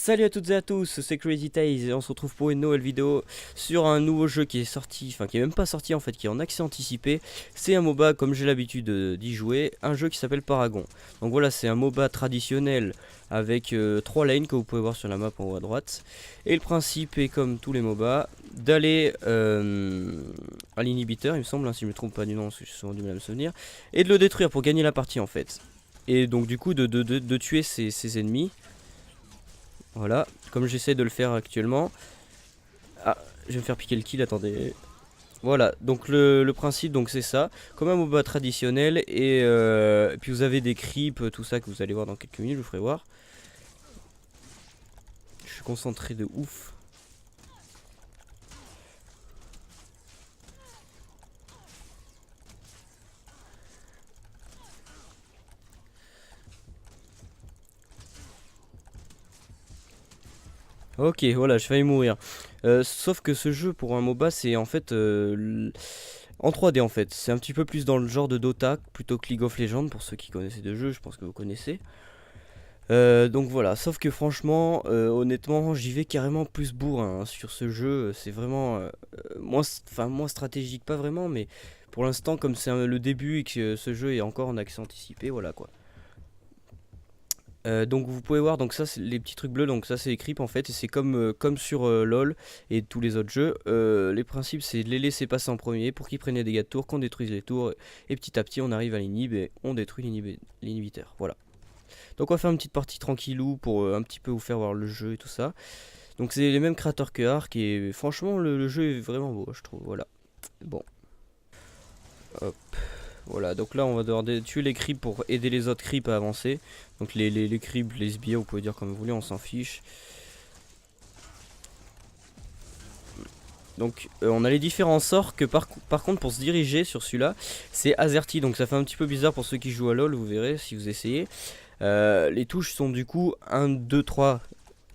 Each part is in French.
Salut à toutes et à tous, c'est Crazy Tails et on se retrouve pour une nouvelle vidéo sur un nouveau jeu qui est sorti, enfin qui est même pas sorti en fait, qui est en accès anticipé. C'est un MOBA comme j'ai l'habitude d'y jouer, un jeu qui s'appelle Paragon. Donc voilà, c'est un MOBA traditionnel avec 3 lanes que vous pouvez voir sur la map en haut à droite. Et le principe est comme tous les MOBA, d'aller à l'inhibiteur, il me semble, hein, si je me trompe pas du nom, parce que j'ai souvent du mal à me souvenir, et de le détruire pour gagner la partie en fait. Et donc du coup de tuer ses ennemis. Voilà, comme j'essaie de le faire actuellement. Ah, je vais me faire piquer le kill, attendez. Voilà, donc le principe donc c'est ça, comme un MOBA traditionnel et puis vous avez des creeps, tout ça que vous allez voir dans quelques minutes, je vous ferai voir. Je suis concentré de ouf. Ok, voilà, je failli mourir. Sauf que ce jeu pour un MOBA c'est en fait en 3D en fait. C'est un petit peu plus dans le genre de Dota plutôt que League of Legends pour ceux qui connaissent ces deux jeux, je pense que vous connaissez. Donc voilà, sauf que franchement, honnêtement, j'y vais carrément plus bourrin hein, sur ce jeu. C'est vraiment moins stratégique, pas vraiment, mais pour l'instant, comme c'est le début et que ce jeu est encore en accès anticipé, voilà quoi. Donc vous pouvez voir, donc ça c'est les petits trucs bleus, donc ça c'est les creeps en fait, et c'est comme sur LoL et tous les autres jeux. Les principes c'est de les laisser passer en premier pour qu'ils prennent des dégâts de tour, qu'on détruise les tours, et petit à petit on arrive à l'inhib et on détruit l'inhibiteur. Voilà. Donc on va faire une petite partie tranquillou pour un petit peu vous faire voir le jeu et tout ça. Donc c'est les mêmes créateurs que Ark et franchement le jeu est vraiment beau je trouve. Voilà. Bon. Hop. Voilà, donc là on va devoir tuer les creeps pour aider les autres creeps à avancer. Donc les creeps, les sbires, vous pouvez dire comme vous voulez, on s'en fiche. Donc on a les différents sorts que par contre pour se diriger sur celui-là, c'est AZERTY. Donc ça fait un petit peu bizarre pour ceux qui jouent à LoL, vous verrez si vous essayez. Les touches sont du coup 1, 2, 3.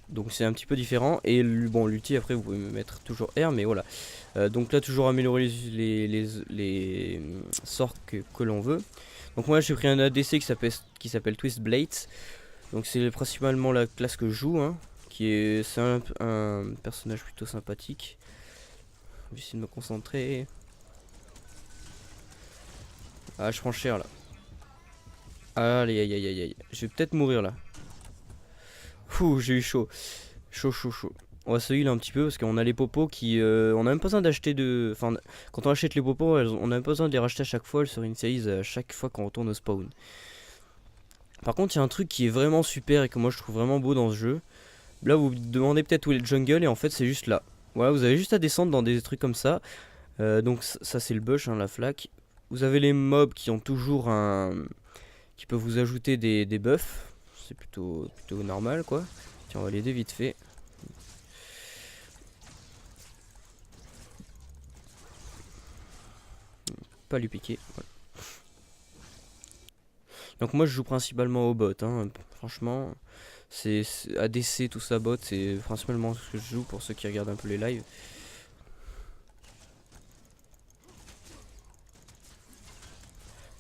Donc c'est un petit peu différent. Et bon, l'ulti après vous pouvez mettre toujours R, mais voilà. Donc là toujours améliorer les sorts que l'on veut. Donc moi j'ai pris un ADC qui s'appelle Twist Blades. Donc c'est principalement la classe que je joue, hein, c'est un personnage plutôt sympathique. Je vais essayer de me concentrer. Ah, je prends cher là. Aïe aïe aïe aïe aïe. Je vais peut-être mourir là. Ouh, j'ai eu chaud. Chaud, chaud, chaud. On va se heal un petit peu parce qu'on a les popos qui. On a même pas besoin d'acheter de. Enfin, quand on achète les popos, on a même pas besoin de les racheter à chaque fois. Elles se réinitialisent à chaque fois qu'on retourne au spawn. Par contre, il y a un truc qui est vraiment super et que moi je trouve vraiment beau dans ce jeu. Là, vous vous demandez peut-être où est le jungle et en fait, c'est juste là. Voilà, vous avez juste à descendre dans des trucs comme ça. Donc, ça, c'est le bush, hein, la flaque. Vous avez les mobs qui ont toujours un. Qui peuvent vous ajouter des buffs. C'est plutôt normal quoi. Tiens, on va l'aider vite fait. Pas lui piquer. Voilà. Donc moi je joue principalement au bot, hein. Franchement, c'est ADC tout ça bot, c'est principalement ce que je joue pour ceux qui regardent un peu les lives.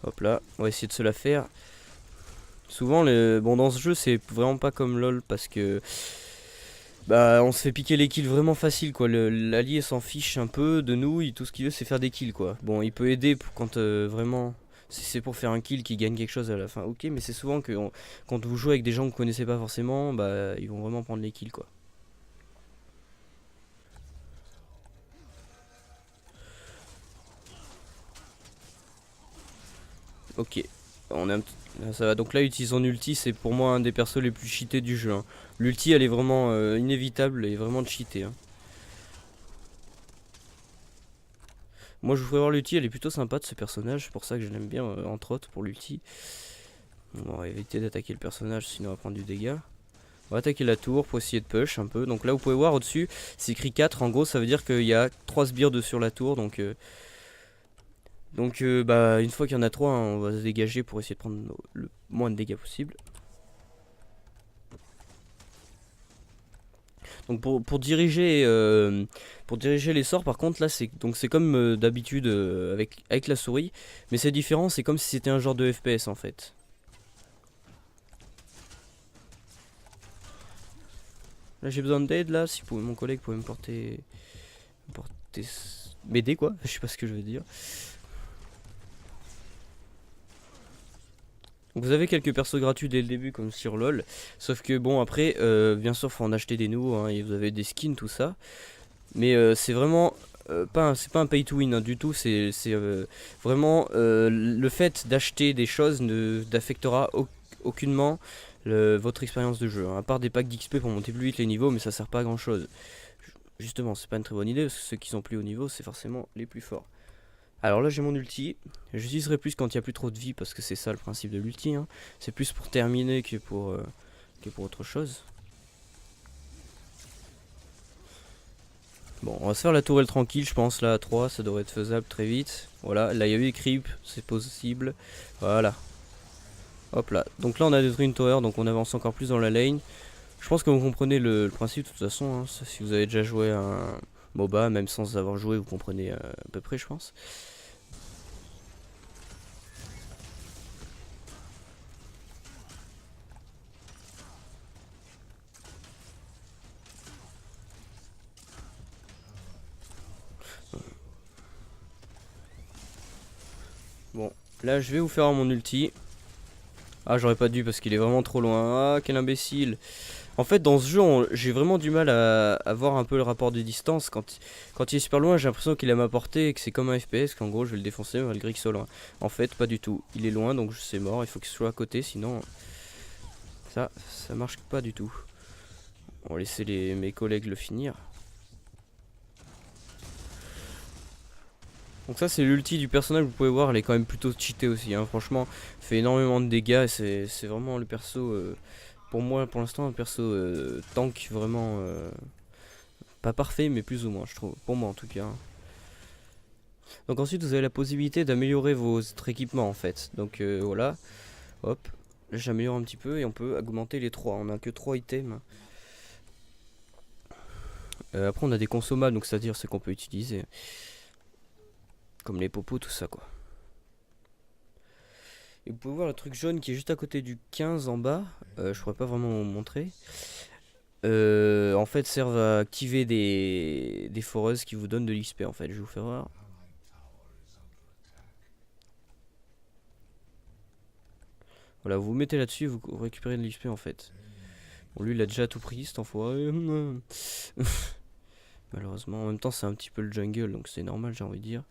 Hop là, on va essayer de se la faire. Souvent, bon dans ce jeu c'est vraiment pas comme LoL parce que bah on se fait piquer les kills vraiment facile quoi. L'allié s'en fiche un peu de nous, tout ce qu'il veut c'est faire des kills quoi. Bon il peut aider quand vraiment si c'est pour faire un kill qui gagne quelque chose à la fin, ok, mais c'est souvent que quand vous jouez avec des gens que vous connaissez pas forcément, bah ils vont vraiment prendre les kills quoi. Ok, on est ça va. Donc là utilise son ulti, c'est pour moi un des persos les plus cheatés du jeu, hein. L'ulti elle est vraiment inévitable et vraiment cheatée, hein. Moi je vous ferai voir l'ulti, elle est plutôt sympa de ce personnage, c'est pour ça que je l'aime bien entre autres pour l'ulti. On va éviter d'attaquer le personnage sinon on va prendre du dégât. On va attaquer la tour pour essayer de push un peu. Donc là vous pouvez voir au-dessus c'est écrit 4. En gros ça veut dire qu'il y a 3 sbires sur la tour. Donc bah une fois qu'il y en a 3 hein, on va se dégager pour essayer de prendre le moins de dégâts possible. Donc pour diriger les sorts par contre là c'est comme d'habitude avec la souris. Mais c'est différent, c'est comme si c'était un genre de FPS en fait. Là j'ai besoin d'aide là, si mon collègue pouvait me m'aider quoi, je sais pas ce que je veux dire. Donc vous avez quelques persos gratuits dès le début comme sur LoL, sauf que bon après, bien sûr faut en acheter des nouveaux, hein, et vous avez des skins tout ça. Mais c'est vraiment c'est pas un pay to win hein, du tout, c'est vraiment le fait d'acheter des choses n'affectera aucunement votre expérience de jeu, hein, à part des packs d'XP pour monter plus vite les niveaux, mais ça sert pas à grand chose. Justement, c'est pas une très bonne idée, parce que ceux qui sont plus haut niveau, c'est forcément les plus forts. Alors là j'ai mon ulti, j'utiliserai plus quand il n'y a plus trop de vie, parce que c'est ça le principe de l'ulti, hein. C'est plus pour terminer que pour autre chose. Bon, on va se faire la tourelle tranquille, je pense, là à 3, ça devrait être faisable très vite. Voilà, là il y a eu des creeps, c'est possible. Voilà. Hop là. Donc là on a détruit une tower, donc on avance encore plus dans la lane. Je pense que vous comprenez le principe de toute façon, hein. Si vous avez déjà joué à un MOBA, même sans avoir joué, vous comprenez à peu près, je pense. Bon, là je vais vous faire mon ulti. Ah, j'aurais pas dû parce qu'il est vraiment trop loin. Ah, quel imbécile. En fait, dans ce jeu, j'ai vraiment du mal à voir un peu le rapport de distance. Quand il est super loin, j'ai l'impression qu'il est à ma portée et que c'est comme un FPS, qu'en gros, je vais le défoncer malgré qu'il soit loin. En fait, pas du tout. Il est loin, donc c'est mort. Il faut qu'il soit à côté, sinon ça marche pas du tout. On va laisser mes collègues le finir. Donc ça c'est l'ulti du personnage, vous pouvez voir, elle est quand même plutôt cheatée aussi, hein. Franchement, fait énormément de dégâts et c'est vraiment le perso, pour moi pour l'instant un perso tank vraiment pas parfait mais plus ou moins je trouve, pour moi en tout cas, hein. Donc ensuite vous avez la possibilité d'améliorer votre équipement en fait, donc voilà, hop, j'améliore un petit peu et on peut augmenter les 3, on a que 3 items. Après on a des consommables, donc c'est à dire ce qu'on peut utiliser, comme les popos tout ça quoi. Et vous pouvez voir le truc jaune qui est juste à côté du 15 en bas. Je pourrais pas vraiment vous montrer. En fait, servent à activer des foreuses qui vous donnent de l'XP. En fait, je vais vous faire voir. Voilà, vous vous mettez là-dessus, vous récupérez de l'XP en fait. Bon, lui, il a déjà tout pris, cet enfoiré. Malheureusement, en même temps, c'est un petit peu le jungle, donc c'est normal, j'ai envie de dire.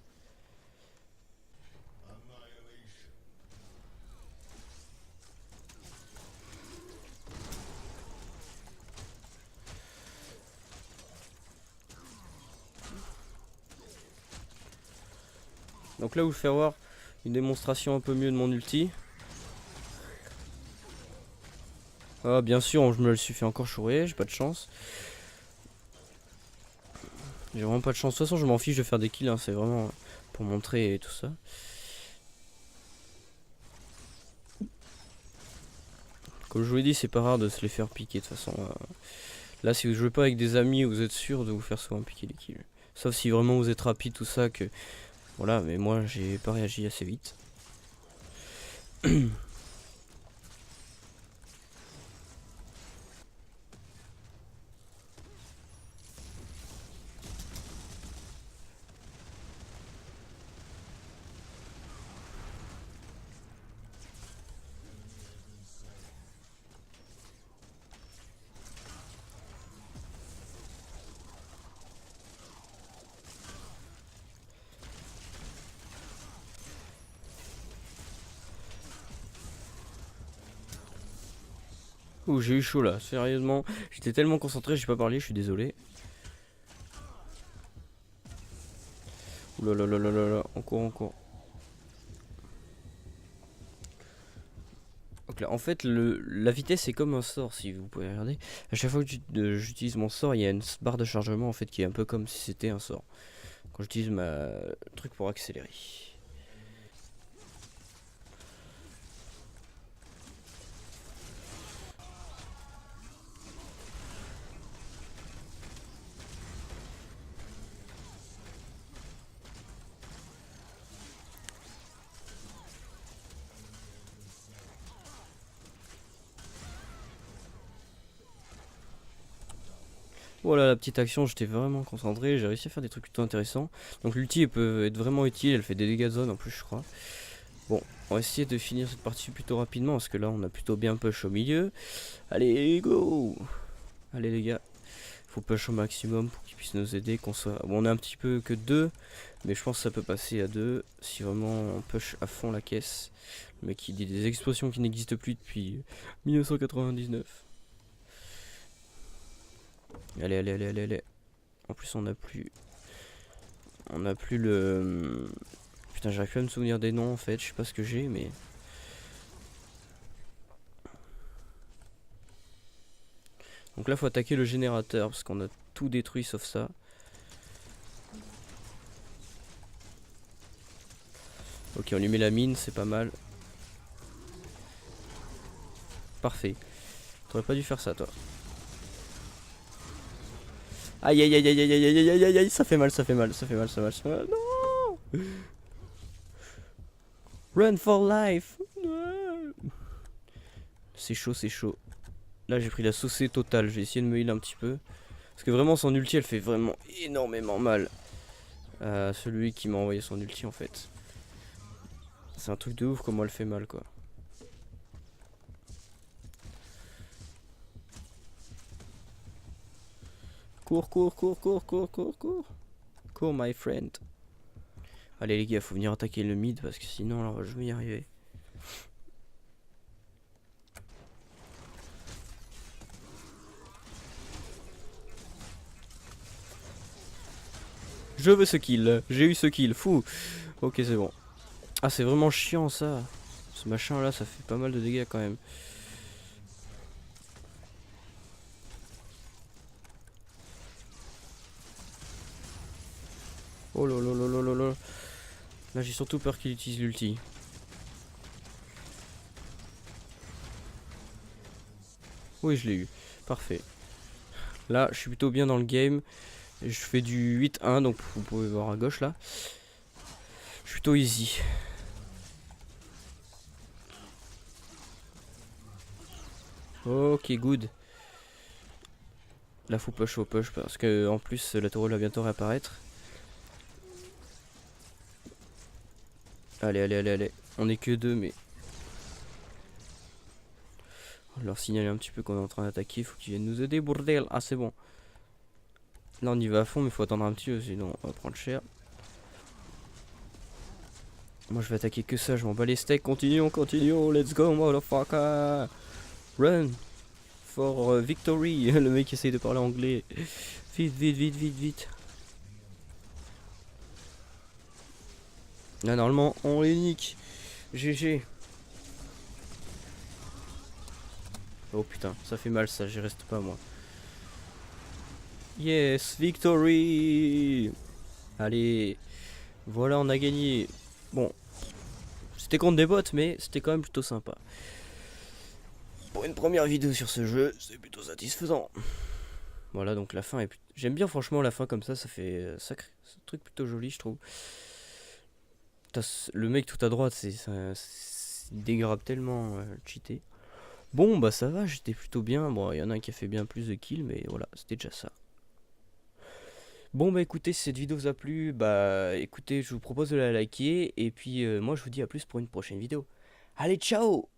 Donc là, vous faire voir une démonstration un peu mieux de mon ulti. Ah, bien sûr, je me le suis fait encore chourer, j'ai pas de chance. J'ai vraiment pas de chance. De toute façon, je m'en fiche de faire des kills, hein, c'est vraiment pour montrer et tout ça. Comme je vous l'ai dit, c'est pas rare de se les faire piquer de toute façon. Là, si vous jouez pas avec des amis, vous êtes sûr de vous faire souvent piquer les kills. Sauf si vraiment vous êtes rapide, tout ça, que. Voilà, mais moi, j'ai pas réagi assez vite. Ouh, j'ai eu chaud là, sérieusement. J'étais tellement concentré, j'ai pas parlé, je suis désolé. Ouh là là là là là là, on court, on court. Donc là, en fait, la vitesse c'est comme un sort, si vous pouvez regarder. À chaque fois que j'utilise mon sort, il y a une barre de chargement en fait qui est un peu comme si c'était un sort. Quand j'utilise ma truc pour accélérer. Voilà la petite action, j'étais vraiment concentré, j'ai réussi à faire des trucs plutôt intéressants. Donc l'ulti peut être vraiment utile, elle fait des dégâts de zone en plus je crois. Bon, on va essayer de finir cette partie plutôt rapidement parce que là on a plutôt bien push au milieu. Allez, go! Allez les gars, faut push au maximum pour qu'ils puissent nous aider, qu'on soit... Bon, on est un petit peu que 2, mais je pense que ça peut passer à 2 si vraiment on push à fond la caisse. Le mec il dit des explosions qui n'existent plus depuis 1999. Allez, allez, allez, allez, allez. En plus on a plus... On a plus le... Putain, j'arrive plus à me souvenir des noms en fait, je sais pas ce que j'ai mais... Donc là faut attaquer le générateur parce qu'on a tout détruit sauf ça. Ok, on lui met la mine, c'est pas mal. Parfait. T'aurais pas dû faire ça toi. Aïe aïe aïe aïe aïe aïe aïe aïe aïe aïe, ça fait mal, ça fait mal, ça fait mal, ça fait mal. Non. Run for life. C'est chaud, c'est chaud. Là j'ai pris la saucée totale, j'ai essayé de me heal un petit peu. Parce que vraiment son ulti elle fait vraiment énormément mal. Celui qui m'a envoyé son ulti en fait. C'est un truc de ouf comment elle fait mal quoi. Cours, cours, cours, cours, cours, cours, cours. Cours my friend. Allez les gars, faut venir attaquer le mid parce que sinon alors, je vais y arriver. Je veux ce kill, j'ai eu ce kill, fou. Ok c'est bon. Ah c'est vraiment chiant ça. Ce machin là ça fait pas mal de dégâts quand même. Oh là là là là là là. Là j'ai surtout peur qu'il utilise l'ulti. Oui je l'ai eu, parfait. Là je suis plutôt bien dans le game. Je fais du 8-1 donc vous pouvez voir à gauche là. Je suis plutôt easy. Ok good. Là faut push parce que en plus la tourelle va bientôt réapparaître. Allez allez allez allez. On est que 2 mais... On va leur signaler un petit peu qu'on est en train d'attaquer. Faut qu'ils viennent nous aider bordel. Ah c'est bon. Là on y va à fond mais faut attendre un petit peu sinon on va prendre cher. Moi je vais attaquer que ça, je m'en bats les steaks. Continuons, continuons, let's go motherfucker. Run for victory. Le mec essaye de parler anglais. Vite, vite, vite, vite, vite. Là normalement on les nique. GG. Oh putain, ça fait mal ça, j'y reste pas moi. Yes, victory. Allez, voilà on a gagné. Bon, c'était contre des bots mais c'était quand même plutôt sympa. Pour une première vidéo sur ce jeu, c'est plutôt satisfaisant. Voilà donc la fin est... J'aime bien franchement la fin comme ça fait sacré... C'est un truc plutôt joli je trouve. Le mec tout à droite, c'est dégrade tellement cheaté. Bon bah ça va, j'étais plutôt bien. Bon, il y en a un qui a fait bien plus de kills, mais voilà, c'était déjà ça. Bon bah écoutez, si cette vidéo vous a plu, bah écoutez, je vous propose de la liker. Et puis moi je vous dis à plus pour une prochaine vidéo. Allez, ciao!